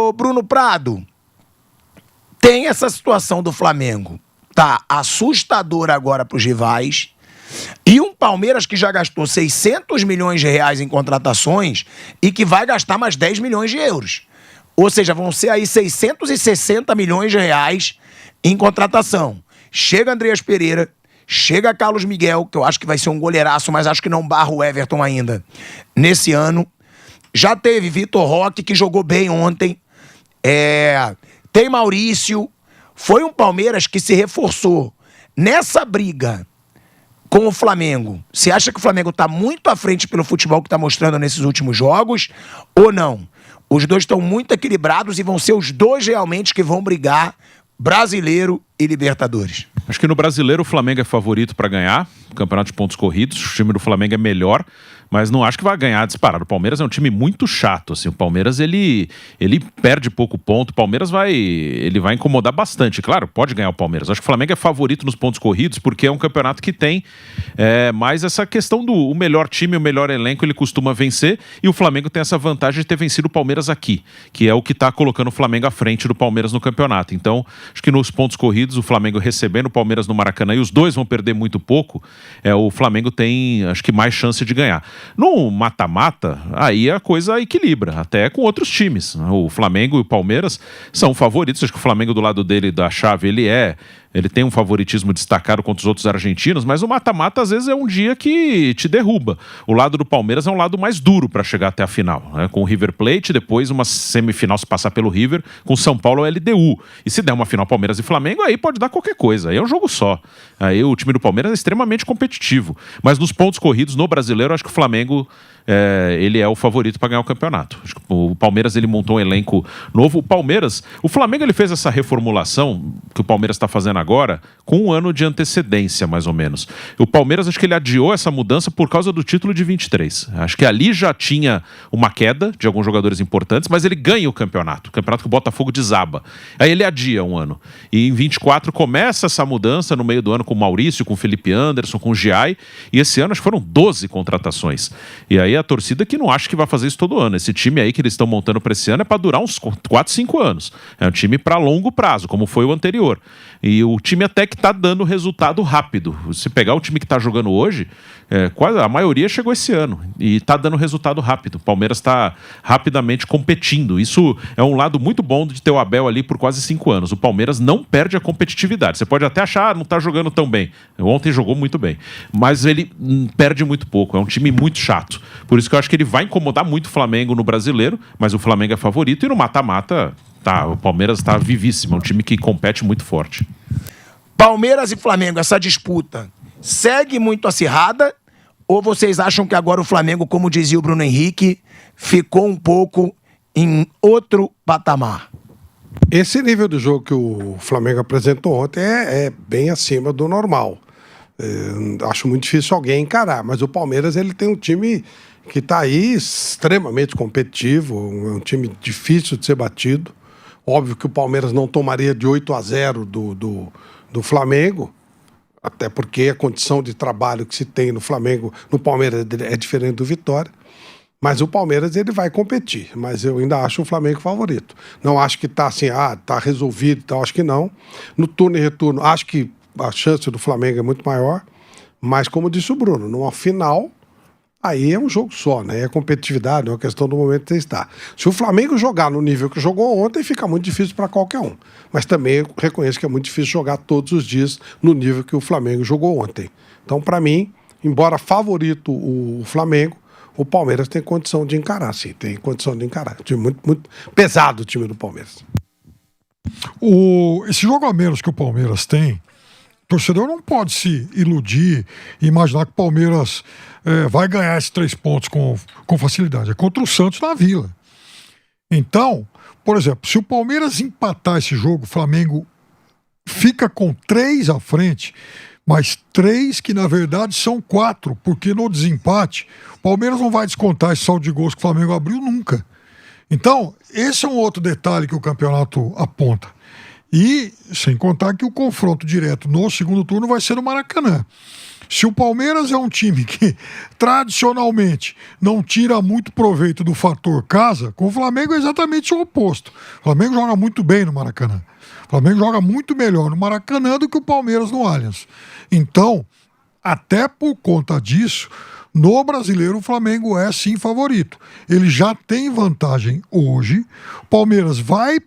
Ô, Bruno Prado, tem essa situação do Flamengo. Tá assustador agora pros rivais. E um Palmeiras que já gastou 600 milhões de reais em contratações e que vai gastar mais 10 milhões de euros. Ou seja, vão ser aí 660 milhões de reais em contratação. Chega Andreas Pereira, chega Carlos Miguel, que eu acho que vai ser um goleiraço, mas acho que não barra o Everton ainda nesse ano. Já teve Vitor Roque, que jogou bem ontem. Tem Maurício. Foi um Palmeiras que se reforçou nessa briga com o Flamengo. Você acha que o Flamengo está muito à frente pelo futebol que está mostrando nesses últimos jogos ou não? Os dois estão muito equilibrados e vão ser os dois realmente que vão brigar Brasileiro e Libertadores. Acho que no Brasileiro o Flamengo é favorito para ganhar o campeonato de pontos corridos. O time do Flamengo é melhor, mas não acho que vai ganhar disparado. O Palmeiras é um time muito chato, assim. O Palmeiras, ele perde pouco ponto. O Palmeiras vai incomodar bastante. Claro, pode ganhar o Palmeiras. Acho que o Flamengo é favorito nos pontos corridos porque é um campeonato que tem mais essa questão do o melhor time, o melhor elenco, ele costuma vencer, e o Flamengo tem essa vantagem de ter vencido o Palmeiras aqui, que é o que está colocando o Flamengo à frente do Palmeiras no campeonato. Então, acho que nos pontos corridos, o Flamengo recebendo o Palmeiras no Maracanã, e os dois vão perder muito pouco, o Flamengo tem, acho que, mais chance de ganhar. No mata-mata, aí a coisa equilibra, até com outros times. O Flamengo e o Palmeiras são favoritos. Acho que o Flamengo do lado dele, da chave, ele tem um favoritismo destacado contra os outros argentinos, mas o mata-mata às vezes é um dia que te derruba. O lado do Palmeiras é um lado mais duro para chegar até a final, né? Com o River Plate, depois uma semifinal se passar pelo River, com São Paulo ou LDU. E se der uma final Palmeiras e Flamengo, aí pode dar qualquer coisa, aí é um jogo só. Aí o time do Palmeiras é extremamente competitivo. Mas nos pontos corridos, no Brasileiro, acho que o Flamengo ele é o favorito para ganhar o campeonato. Acho que o Palmeiras, ele montou um elenco novo. O Flamengo, ele fez essa reformulação que o Palmeiras está fazendo agora com um ano de antecedência, mais ou menos. O Palmeiras, acho que ele adiou essa mudança por causa do título de 23. Acho que ali já tinha uma queda de alguns jogadores importantes, mas ele ganha o campeonato que o Botafogo desaba. Aí ele adia um ano. E em 24 começa essa mudança no meio do ano com o Maurício, com o Felipe Anderson, com o Giai, e esse ano acho que foram 12 contratações. E aí a torcida que não acha que vai fazer isso todo ano. Esse time aí que eles estão montando para esse ano é para durar uns 4, 5 anos. É um time para longo prazo, como foi o anterior. E o time até que está dando resultado rápido. Se pegar o time que está jogando hoje, quase a maioria chegou esse ano. E está dando resultado rápido. O Palmeiras está rapidamente competindo. Isso é um lado muito bom de ter o Abel ali por quase 5 anos. O Palmeiras não perde a competitividade. Você pode até achar, não está jogando tão bem. Ontem jogou muito bem. Mas ele perde muito pouco. É um time muito chato. Por isso que eu acho que ele vai incomodar muito o Flamengo no Brasileiro, mas o Flamengo é favorito, e no mata-mata, o Palmeiras está vivíssimo, é um time que compete muito forte. Palmeiras e Flamengo, essa disputa segue muito acirrada, ou vocês acham que agora o Flamengo, como dizia o Bruno Henrique, ficou um pouco em outro patamar? Esse nível do jogo que o Flamengo apresentou ontem é bem acima do normal. Acho muito difícil alguém encarar, mas o Palmeiras, ele tem um time que está aí extremamente competitivo, um time difícil de ser batido. Óbvio que o Palmeiras não tomaria de 8-0 do Flamengo, até porque a condição de trabalho que se tem no Flamengo, no Palmeiras, é diferente do Vitória. Mas o Palmeiras, ele vai competir, mas eu ainda acho o Flamengo favorito. Não acho que está assim, tá resolvido, então acho que não. No turno e retorno, acho que a chance do Flamengo é muito maior, mas como disse o Bruno, numa final, aí é um jogo só, né? É competitividade, é uma questão do momento que você está. Se o Flamengo jogar no nível que jogou ontem, fica muito difícil para qualquer um. Mas também eu reconheço que é muito difícil jogar todos os dias no nível que o Flamengo jogou ontem. Então, para mim, embora favorito o Flamengo, o Palmeiras tem condição de encarar, sim. Tem condição de encarar. Time muito, muito pesado, o time do Palmeiras. Esse jogo a menos que o Palmeiras tem, o torcedor não pode se iludir e imaginar que o Palmeiras vai ganhar esses 3 pontos com facilidade. É contra o Santos na Vila. Então, por exemplo, se o Palmeiras empatar esse jogo, o Flamengo fica com 3 à frente, mas 3 que na verdade são 4, porque no desempate o Palmeiras não vai descontar esse saldo de gols que o Flamengo abriu nunca. Então, esse é um outro detalhe que o campeonato aponta. E sem contar que o confronto direto no segundo turno vai ser no Maracanã. Se o Palmeiras é um time que tradicionalmente não tira muito proveito do fator casa, com o Flamengo é exatamente o oposto. O Flamengo joga muito bem no Maracanã. O Flamengo joga muito melhor no Maracanã do que o Palmeiras no Allianz. Então, até por conta disso, no Brasileiro o Flamengo é sim favorito. Ele já tem vantagem hoje. O Palmeiras vai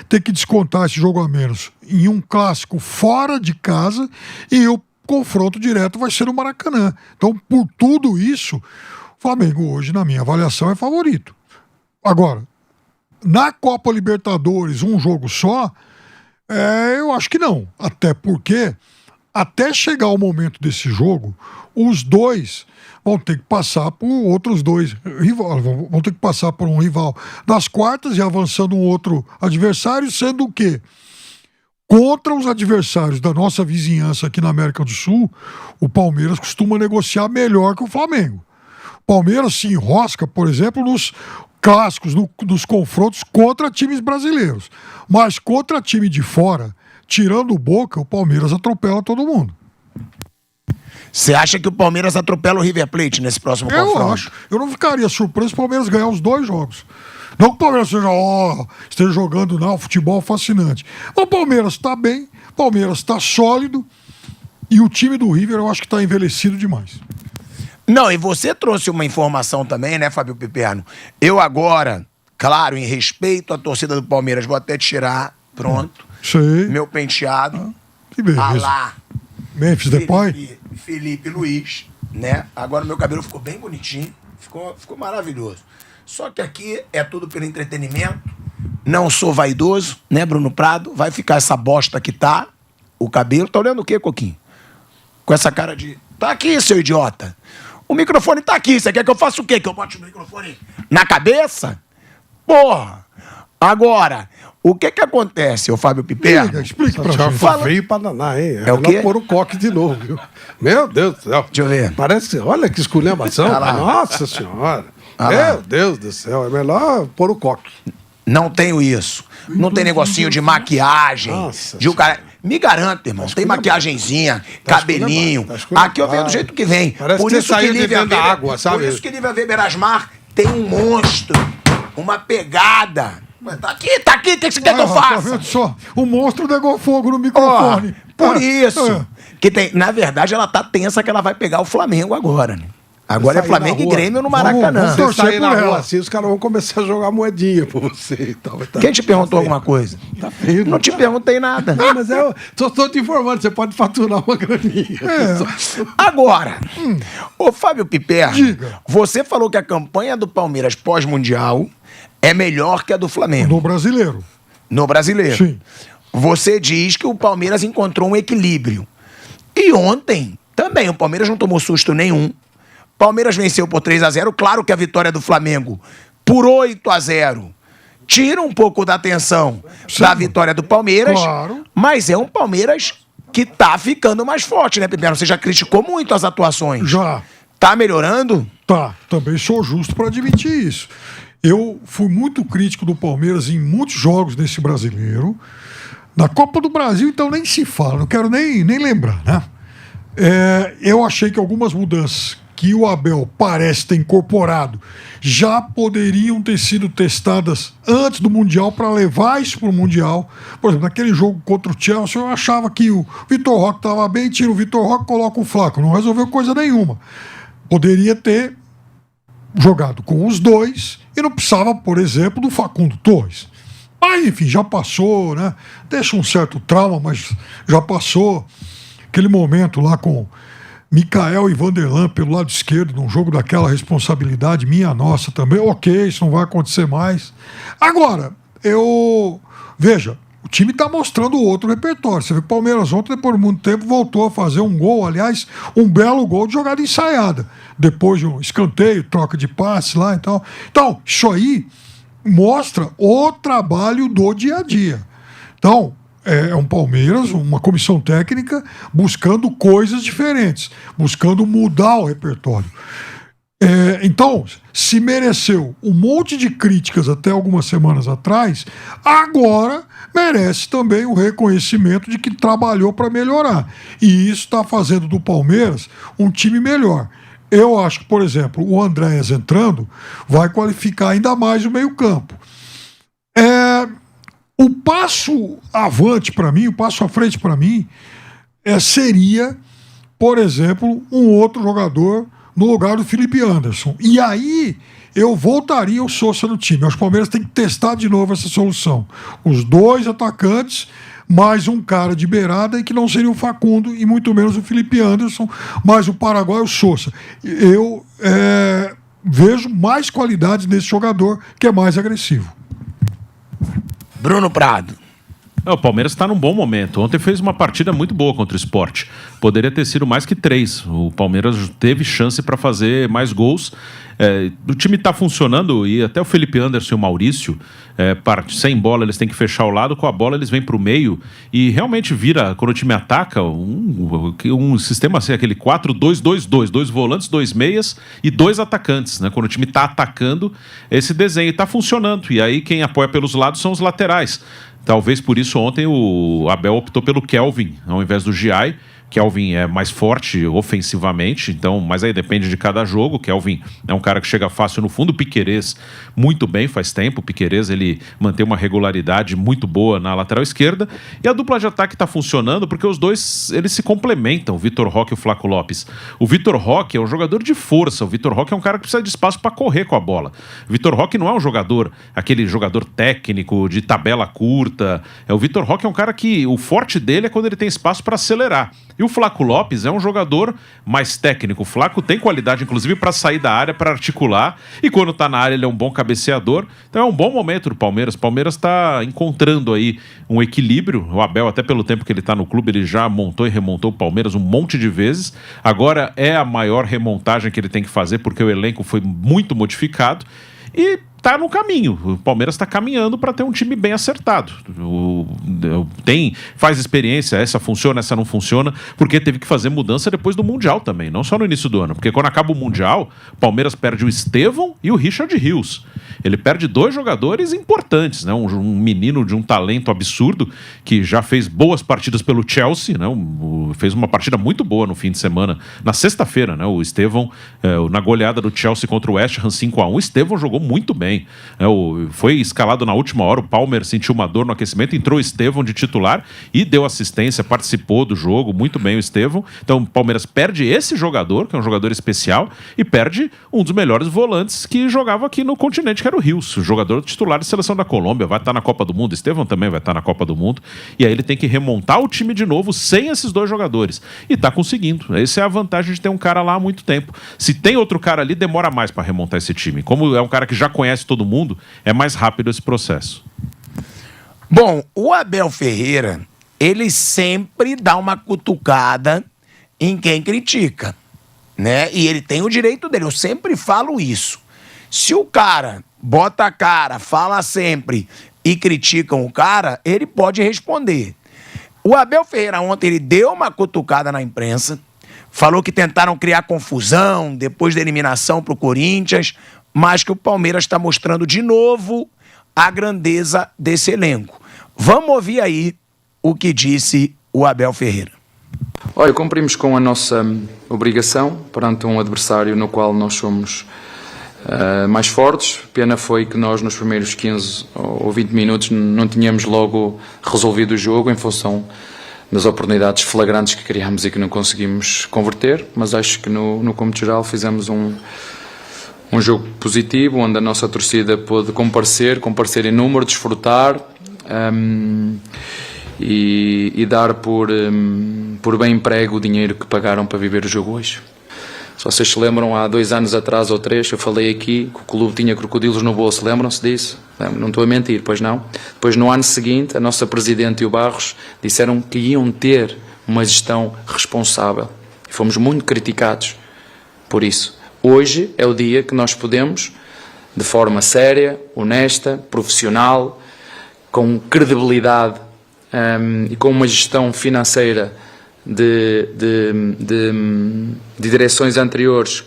ter que descontar esse jogo a menos em um clássico fora de casa e o confronto direto vai ser no Maracanã. Então, por tudo isso, o Flamengo hoje, na minha avaliação, é favorito. Agora, na Copa Libertadores, um jogo só, eu acho que não. Até porque, até chegar o momento desse jogo, os dois vão ter que passar por outros dois rivais, vão ter que passar por um rival das quartas e avançando um outro adversário, sendo o quê? Contra os adversários da nossa vizinhança aqui na América do Sul, o Palmeiras costuma negociar melhor que o Flamengo. O Palmeiras se enrosca, por exemplo, nos clássicos, nos confrontos contra times brasileiros. Mas contra time de fora, tirando o Boca, o Palmeiras atropela todo mundo. Você acha que o Palmeiras atropela o River Plate nesse próximo confronto? Eu acho. Eu não ficaria surpreso se o Palmeiras ganhar os 2 jogos. Não que o Palmeiras esteja jogando um futebol fascinante. O Palmeiras está bem, o Palmeiras está sólido e o time do River eu acho que está envelhecido demais. Não, e você trouxe uma informação também, né, Fábio Piperno? Eu agora, claro, em respeito à torcida do Palmeiras, vou até tirar, pronto, Sei. meu penteado. Que beleza. Lá. Memphis Depay? Felipe Luiz, né? Agora meu cabelo ficou bem bonitinho, ficou maravilhoso. Só que aqui é tudo pelo entretenimento. Não sou vaidoso, né, Bruno Prado? Vai ficar essa bosta que tá, o cabelo. Tá olhando o quê, Coquinho? Com essa cara de... Tá aqui, seu idiota. O microfone tá aqui. Você quer que eu faça o quê? Que eu bote o microfone na cabeça? Porra! Agora, o que acontece, ô Fábio Piperno? Explica pra gente. Veio pra danar, hein? É o quê? Pôr o coque de novo, viu? Meu Deus do céu. Deixa eu ver. Parece que... Olha que esculhambação. Nossa Senhora. Meu Deus do céu. É melhor pôr o coque. Não tenho isso. Não tem negocinho de maquiagem. Nossa de um cara... Me garanto, irmão. Tem maquiagenzinha, cabelinho. Aqui eu venho do jeito que vem. Parece que você saiu de dentro da água, sabe? Por isso que Lívia Weber Asmar tem um monstro, uma pegada. Mas tá aqui, o que você quer que eu Tá faça? vendo só? O monstro negou fogo no microfone. Por isso. Que tem, na verdade, ela tá tensa que ela vai pegar o Flamengo agora, né? Agora é Flamengo e Grêmio no Maracanã. Você sair na rua assim, os caras vão começar a jogar moedinha por você e tal. Quem te perguntou alguma coisa? Tá feio. Não te perguntei nada. Não, mas eu só estou te informando, você pode faturar uma graninha. Agora, ô Fábio Piperno, Diga. você falou que a campanha do Palmeiras pós-mundial é melhor que a do Flamengo. No brasileiro. No brasileiro. Sim. Você diz que o Palmeiras encontrou um equilíbrio. E ontem, também, o Palmeiras não tomou susto nenhum. Palmeiras venceu por 3-0. Claro que a vitória do Flamengo por 8-0 tira um pouco da atenção da vitória do Palmeiras. Claro. Mas é um Palmeiras que tá ficando mais forte, né, Piperno? Você já criticou muito as atuações. Já. Tá melhorando? Tá, também sou justo para admitir isso. Eu fui muito crítico do Palmeiras em muitos jogos desse brasileiro. Na Copa do Brasil, então, nem se fala, não quero nem lembrar, né? Eu achei que algumas mudanças que o Abel parece ter incorporado já poderiam ter sido testadas antes do Mundial para levar isso para o Mundial. Por exemplo, naquele jogo contra o Chelsea, eu achava que o Vitor Roque estava bem, tira o Vitor Roque, coloca o Flaco. Não resolveu coisa nenhuma. Poderia ter jogado com os dois e não precisava, por exemplo, do Facundo Torres. Mas, enfim, já passou, né? Deixa um certo trauma, mas já passou. Aquele momento lá com Mikael e Vanderlan pelo lado esquerdo, num jogo daquela responsabilidade minha, nossa também. Ok, isso não vai acontecer mais. Agora, veja, o time está mostrando outro repertório. Você vê que o Palmeiras ontem, depois de muito tempo, voltou a fazer um gol, aliás, um belo gol de jogada ensaiada. Depois de um escanteio, troca de passe lá e tal. Então, isso aí mostra o trabalho do dia a dia. Então, é um Palmeiras, uma comissão técnica buscando coisas diferentes, buscando mudar o repertório. Então, se mereceu um monte de críticas até algumas semanas atrás, agora merece também o reconhecimento de que trabalhou para melhorar. E isso está fazendo do Palmeiras um time melhor. Eu acho que, por exemplo, o Andréas entrando vai qualificar ainda mais o meio-campo. O passo avante para mim, o passo à frente para mim, seria, por exemplo, um outro jogador no lugar do Felipe Anderson. E aí eu voltaria o Sousa no time. Os Palmeiras tem que testar de novo essa solução. Os 2 atacantes, mais um cara de beirada, e que não seria o Facundo e muito menos o Felipe Anderson, mais o Paraguai e o Sousa. Eu vejo mais qualidades nesse jogador, que é mais agressivo. Bruno Prado. O Palmeiras está num bom momento. Ontem fez uma partida muito boa contra o Sport. Poderia ter sido mais que 3. O Palmeiras teve chance para fazer mais gols. O time está funcionando e até o Felipe Anderson e o Maurício, sem bola eles têm que fechar o lado, com a bola eles vêm para o meio e realmente vira, quando o time ataca, um sistema assim, aquele 4-2-2-2, 2 volantes, 2 meias e 2 atacantes, né? Quando o time está atacando, esse desenho está funcionando. E aí quem apoia pelos lados são os laterais. Talvez por isso ontem o Abel optou pelo Kelvin ao invés do Giai. Kelvin é mais forte ofensivamente, então, mas aí depende de cada jogo. Kelvin é um cara que chega fácil no fundo. O Piquerez muito bem, faz tempo. O Piquerez, ele mantém uma regularidade muito boa na lateral esquerda. E a dupla de ataque está funcionando porque os dois, eles se complementam, o Vitor Roque e o Flaco Lopes. O Vitor Roque é um jogador de força. O Vitor Roque é um cara que precisa de espaço para correr com a bola. O Vitor Roque não é um jogador, aquele jogador técnico de tabela curta. O Vitor Roque é um cara que o forte dele é quando ele tem espaço para acelerar. E o Flaco Lopes é um jogador mais técnico. O Flaco tem qualidade, inclusive, para sair da área, para articular. E quando está na área, ele é um bom cabeceador. Então é um bom momento do Palmeiras. O Palmeiras está encontrando aí um equilíbrio. O Abel, até pelo tempo que ele está no clube, ele já montou e remontou o Palmeiras um monte de vezes. Agora é a maior remontagem que ele tem que fazer, porque o elenco foi muito modificado. E tá no caminho. O Palmeiras está caminhando para ter um time bem acertado. Faz experiência, essa funciona, essa não funciona, porque teve que fazer mudança depois do Mundial também, não só no início do ano. Porque quando acaba o Mundial, o Palmeiras perde o Estevão e o Richard Rios. Ele perde 2 jogadores importantes, né? Um menino de um talento absurdo, que já fez boas partidas pelo Chelsea, né? Fez uma partida muito boa no fim de semana, na sexta-feira, né? O Estevão, na goleada do Chelsea contra o West Ham 5-1, o Estevão jogou muito bem. Foi escalado na última hora, o Palmer sentiu uma dor no aquecimento, entrou o Estevão de titular e deu assistência, participou do jogo, muito bem o Estevão. Então o Palmeiras perde esse jogador, que é um jogador especial, e perde um dos melhores volantes que jogava aqui no continente, que era o Rios, o jogador titular da seleção da Colômbia, vai estar na Copa do Mundo, Estevão também vai estar na Copa do Mundo, e aí ele tem que remontar o time de novo sem esses 2 jogadores, e está conseguindo. Essa é a vantagem de ter um cara lá há muito tempo. Se tem outro cara ali, demora mais para remontar esse time. Como é um cara que já conhece todo mundo, é mais rápido esse processo. Bom, o Abel Ferreira, ele sempre dá uma cutucada em quem critica, né? E ele tem o direito dele, eu sempre falo isso. Se o cara bota a cara, fala sempre e criticam o cara, ele pode responder. O Abel Ferreira ontem, ele deu uma cutucada na imprensa, falou que tentaram criar confusão depois da eliminação para o Corinthians, mas que o Palmeiras está mostrando de novo a grandeza desse elenco. Vamos ouvir aí o que disse o Abel Ferreira. Olha, cumprimos com a nossa obrigação perante um adversário no qual nós somos mais fortes. Pena foi que nós nos primeiros 15 ou 20 minutos não tínhamos logo resolvido o jogo em função das oportunidades flagrantes que criámos e que não conseguimos converter, mas acho que no cômputo geral fizemos um jogo positivo, onde a nossa torcida pôde comparecer em número, desfrutar e dar por bem emprego o dinheiro que pagaram para viver o jogo hoje. Se vocês se lembram, há 2 anos atrás ou 3, eu falei aqui que o clube tinha crocodilos no bolso, lembram-se disso? Não estou a mentir, pois não? Depois, no ano seguinte, a nossa Presidente e o Barros disseram que iam ter uma gestão responsável. E fomos muito criticados por isso. Hoje é o dia que nós podemos, de forma séria, honesta, profissional, com credibilidade e com uma gestão financeira de direções anteriores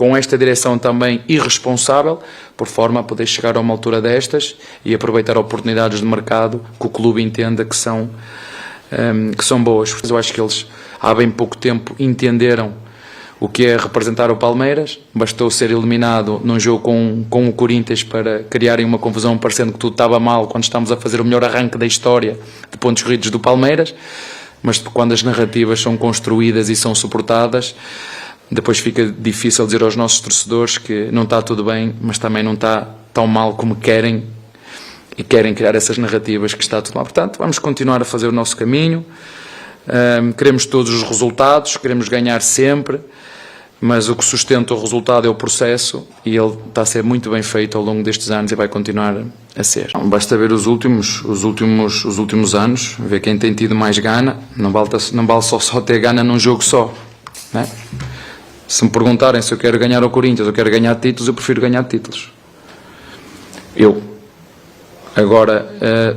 com esta direção também irresponsável, por forma a poder chegar a uma altura destas e aproveitar oportunidades de mercado que o clube entenda que são boas. Eu acho que eles há bem pouco tempo entenderam o que é representar o Palmeiras. Bastou ser eliminado num jogo com o Corinthians para criarem uma confusão, parecendo que tudo estava mal quando estamos a fazer o melhor arranque da história de pontos corridos do Palmeiras. Mas quando as narrativas são construídas e são suportadas, depois fica difícil dizer aos nossos torcedores que não está tudo bem, mas também não está tão mal como querem, e querem criar essas narrativas que está tudo mal. Portanto, vamos continuar a fazer o nosso caminho. Queremos todos os resultados, queremos ganhar sempre, mas o que sustenta o resultado é o processo, e ele está a ser muito bem feito ao longo destes anos e vai continuar a ser. Basta ver os últimos anos, ver quem tem tido mais gana. Não vale só ter gana num jogo só, né? Se me perguntarem se eu quero ganhar ao Corinthians ou quero ganhar títulos, eu prefiro ganhar títulos. Agora,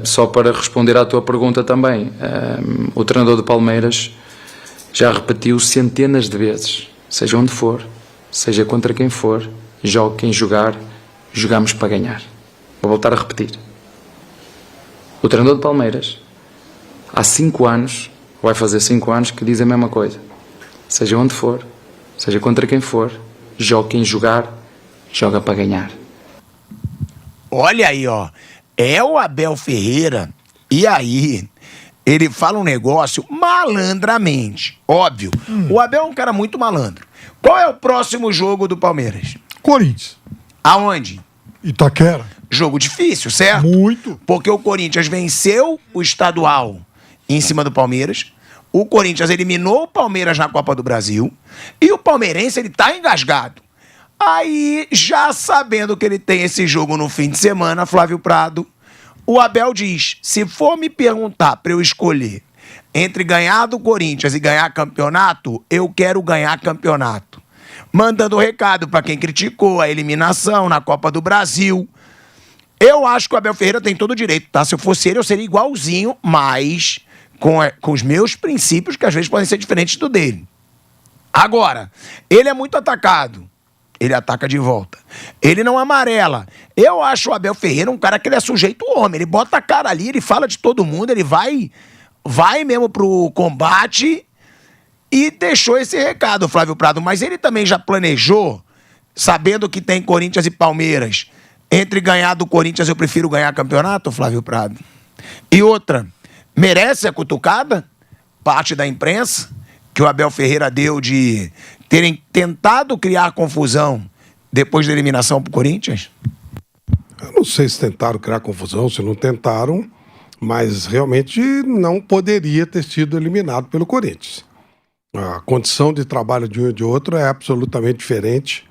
só para responder à tua pergunta também, o treinador do Palmeiras já repetiu centenas de vezes, seja onde for, seja contra quem for, jogue quem jogar, jogamos para ganhar. Vou voltar a repetir. O treinador do Palmeiras, há 5 anos, vai fazer 5 anos, que diz a mesma coisa. Seja onde for, seja contra quem for, jogue quem jogar, joga para ganhar. Olha aí, ó. É o Abel Ferreira, e aí ele fala um negócio malandramente. Óbvio, o Abel é um cara muito malandro. Qual é o próximo jogo do Palmeiras? Corinthians. Aonde? Itaquera. Jogo difícil, certo? Muito. Porque o Corinthians venceu o estadual em cima do Palmeiras. O Corinthians eliminou o Palmeiras na Copa do Brasil. E o palmeirense, ele tá engasgado. Aí, já sabendo que ele tem esse jogo no fim de semana, Flávio Prado, o Abel diz, se for me perguntar para eu escolher entre ganhar do Corinthians e ganhar campeonato, eu quero ganhar campeonato. Mandando recado para quem criticou a eliminação na Copa do Brasil. Eu acho que o Abel Ferreira tem todo o direito, tá? Se eu fosse ele, eu seria igualzinho, mas com os meus princípios, que às vezes podem ser diferentes do dele. Agora, ele é muito atacado. Ele ataca de volta. Ele não amarela. Eu acho o Abel Ferreira um cara que ele é sujeito homem. Ele bota a cara ali, ele fala de todo mundo, ele vai mesmo pro combate, e deixou esse recado, Flávio Prado. Mas ele também já planejou, sabendo que tem Corinthians e Palmeiras. Entre ganhar do Corinthians, eu prefiro ganhar campeonato, Flávio Prado. E outra, merece a cutucada, parte da imprensa, que o Abel Ferreira deu de terem tentado criar confusão depois da eliminação pro Corinthians? Eu não sei se tentaram criar confusão, se não tentaram, mas realmente não poderia ter sido eliminado pelo Corinthians. A condição de trabalho de um e de outro é absolutamente diferente.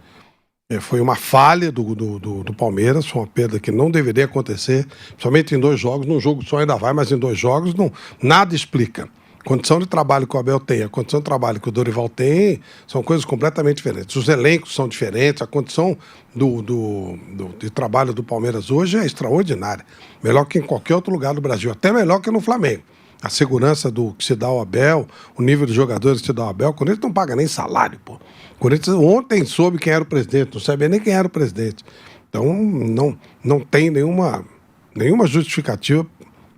Foi uma falha do Palmeiras, foi uma perda que não deveria acontecer, principalmente em 2 jogos. Num jogo só ainda vai, mas em 2 jogos nada explica. A condição de trabalho que o Abel tem, a condição de trabalho que o Dorival tem, são coisas completamente diferentes. Os elencos são diferentes, a condição de trabalho do Palmeiras hoje é extraordinária. Melhor que em qualquer outro lugar do Brasil, até melhor que no Flamengo. A segurança do que se dá ao Abel, o nível de jogadores que se dá ao Abel, o Corinthians não paga nem salário, pô. O Corinthians ontem soube quem era o presidente, não sabia nem quem era o presidente. Então não tem nenhuma justificativa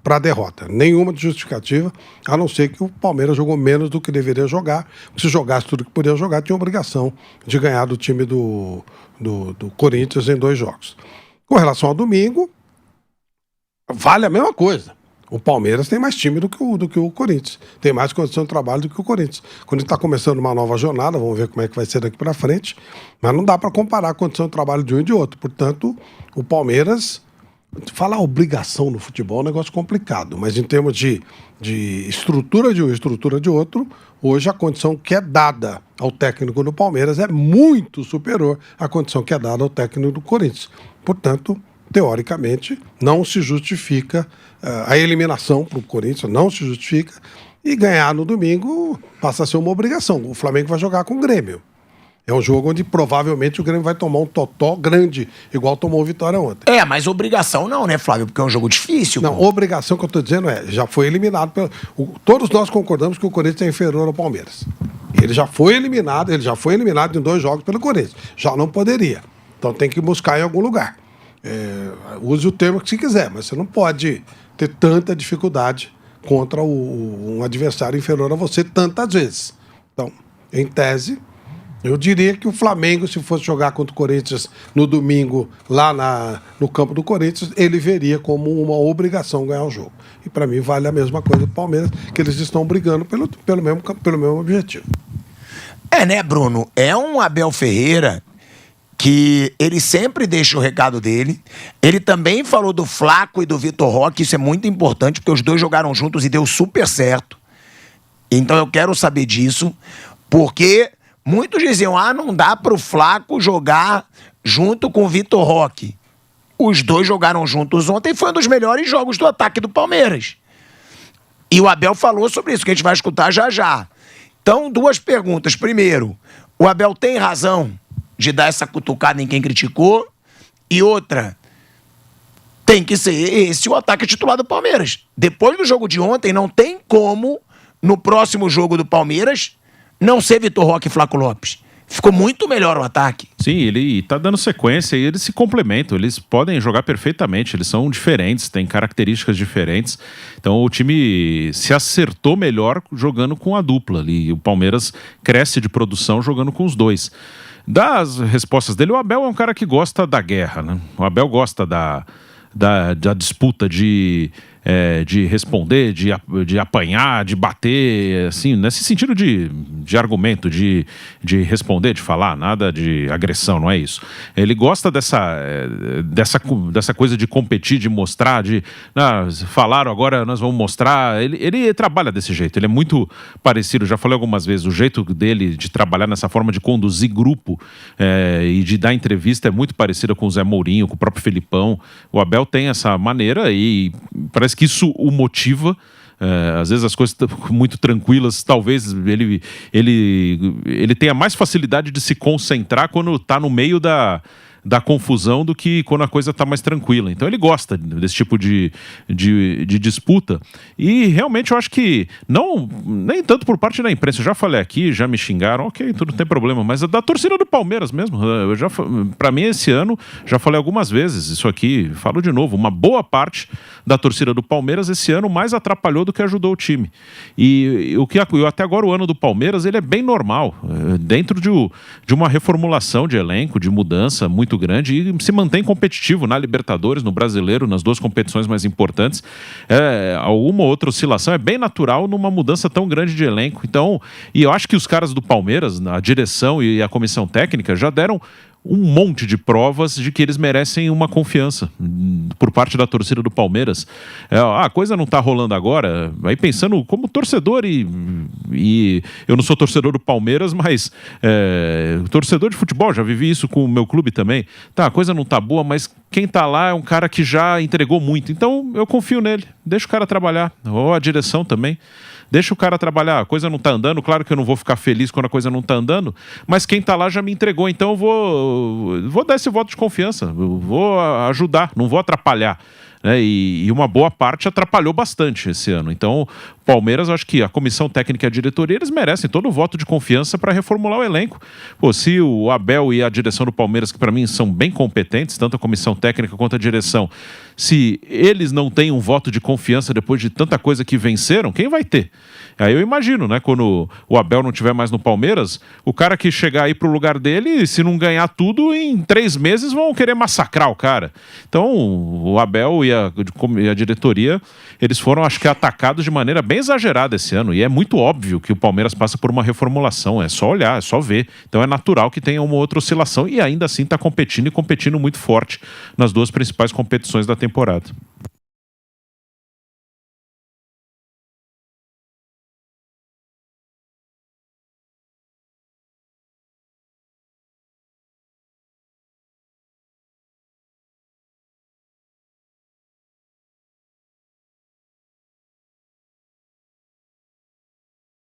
para a derrota. Nenhuma justificativa, a não ser que o Palmeiras jogou menos do que deveria jogar. Se jogasse tudo que podia jogar, tinha obrigação de ganhar do time do Corinthians em 2 jogos. Com relação ao domingo, vale a mesma coisa. O Palmeiras tem mais time do que o Corinthians. Tem mais condição de trabalho do que o Corinthians. Quando está começando uma nova jornada, vamos ver como é que vai ser daqui para frente, mas não dá para comparar a condição de trabalho de um e de outro. Portanto, o Palmeiras... Falar obrigação no futebol é um negócio complicado, mas em termos de estrutura de um e estrutura de outro, hoje a condição que é dada ao técnico do Palmeiras é muito superior à condição que é dada ao técnico do Corinthians. Portanto, teoricamente, não se justifica a eliminação para o Corinthians, não se justifica, e ganhar no domingo passa a ser uma obrigação. O Flamengo vai jogar com o Grêmio. É um jogo onde provavelmente o Grêmio vai tomar um totó grande, igual tomou o Vitória ontem. Mas obrigação não, né, Flávio? Porque é um jogo difícil. Não, obrigação que eu estou dizendo já foi eliminado. Todos nós concordamos que o Corinthians é inferior ao Palmeiras. Ele já foi eliminado em 2 jogos pelo Corinthians. Já não poderia. Então tem que buscar em algum lugar. Use o termo que você quiser, mas você não pode ter tanta dificuldade contra um adversário inferior a você tantas vezes. Então, em tese, eu diria que o Flamengo, se fosse jogar contra o Corinthians no domingo, lá no campo do Corinthians, ele veria como uma obrigação ganhar o jogo. E para mim vale a mesma coisa do Palmeiras, que eles estão brigando pelo mesmo objetivo. Né, Bruno? É um Abel Ferreira que ele sempre deixa o recado dele. Ele também falou do Flaco e do Vitor Roque, isso é muito importante, porque os dois jogaram juntos e deu super certo. Então eu quero saber disso, porque muitos diziam, não dá pro Flaco jogar junto com o Vitor Roque. Os dois jogaram juntos ontem, foi um dos melhores jogos do ataque do Palmeiras. E o Abel falou sobre isso, que a gente vai escutar já já. Então, 2 perguntas. Primeiro, o Abel tem razão de dar essa cutucada em quem criticou? E outra, tem que ser esse o ataque titular do Palmeiras. Depois do jogo de ontem, não tem como, no próximo jogo do Palmeiras, não ser Vitor Roque e Flaco Lopes. Ficou muito melhor o ataque. Sim, ele tá dando sequência e eles se complementam, eles podem jogar perfeitamente, eles são diferentes, têm características diferentes. Então o time se acertou melhor jogando com a dupla ali. O Palmeiras cresce de produção jogando com os dois. Das respostas dele, o Abel é um cara que gosta da guerra, né? O Abel gosta da disputa de responder, de apanhar, de bater, assim, nesse sentido de argumento, de responder, de falar, nada de agressão, não é isso. Ele gosta dessa coisa de competir, de mostrar, falaram, agora nós vamos mostrar. Ele trabalha desse jeito, ele é muito parecido, já falei algumas vezes, o jeito dele de trabalhar nessa forma de conduzir grupo e de dar entrevista é muito parecido com o Zé Mourinho, com o próprio Felipão. O Abel tem essa maneira e parece que isso o motiva. Às vezes as coisas estão muito tranquilas, talvez ele tenha mais facilidade de se concentrar quando está no meio da confusão do que quando a coisa está mais tranquila. Então ele gosta desse tipo de disputa. E realmente eu acho que nem tanto por parte da imprensa. Eu já falei aqui, já me xingaram, ok, tudo não tem problema, mas da torcida do Palmeiras mesmo. Para mim esse ano, já falei algumas vezes isso aqui, falo de novo, uma boa parte da torcida do Palmeiras esse ano mais atrapalhou do que ajudou o time. E até agora o ano do Palmeiras ele é bem normal, dentro de uma reformulação de elenco, de mudança muito grande, e se mantém competitivo na Libertadores, no Brasileiro, nas 2 competições mais importantes. Alguma outra oscilação é bem natural numa mudança tão grande de elenco. Então, e eu acho que os caras do Palmeiras, a direção e a comissão técnica já deram um monte de provas de que eles merecem uma confiança por parte da torcida do Palmeiras. A coisa não tá rolando agora, aí pensando como torcedor e eu não sou torcedor do Palmeiras, mas torcedor de futebol, já vivi isso com o meu clube também. A coisa não tá boa, mas quem tá lá é um cara que já entregou muito, então eu confio nele, deixa o cara trabalhar, ou a direção também. Deixa o cara trabalhar, a coisa não tá andando, claro que eu não vou ficar feliz quando a coisa não tá andando, mas quem tá lá já me entregou, então eu vou dar esse voto de confiança, eu vou ajudar, não vou atrapalhar. E uma boa parte atrapalhou bastante esse ano. Então, o Palmeiras, acho que a comissão técnica e a diretoria, eles merecem todo o voto de confiança para reformular o elenco. Se o Abel e a direção do Palmeiras, que para mim são bem competentes, tanto a comissão técnica quanto a direção, se eles não têm um voto de confiança depois de tanta coisa que venceram, quem vai ter? Aí eu imagino, quando o Abel não estiver mais no Palmeiras, o cara que chegar aí pro lugar dele, se não ganhar tudo, em 3 meses vão querer massacrar o cara. Então, o Abel e a diretoria, eles foram, acho que, atacados de maneira bem exagerada esse ano. E é muito óbvio que o Palmeiras passa por uma reformulação. É só olhar, é só ver. Então é natural que tenha uma outra oscilação. E ainda assim está competindo muito forte nas 2 principais competições da temporada.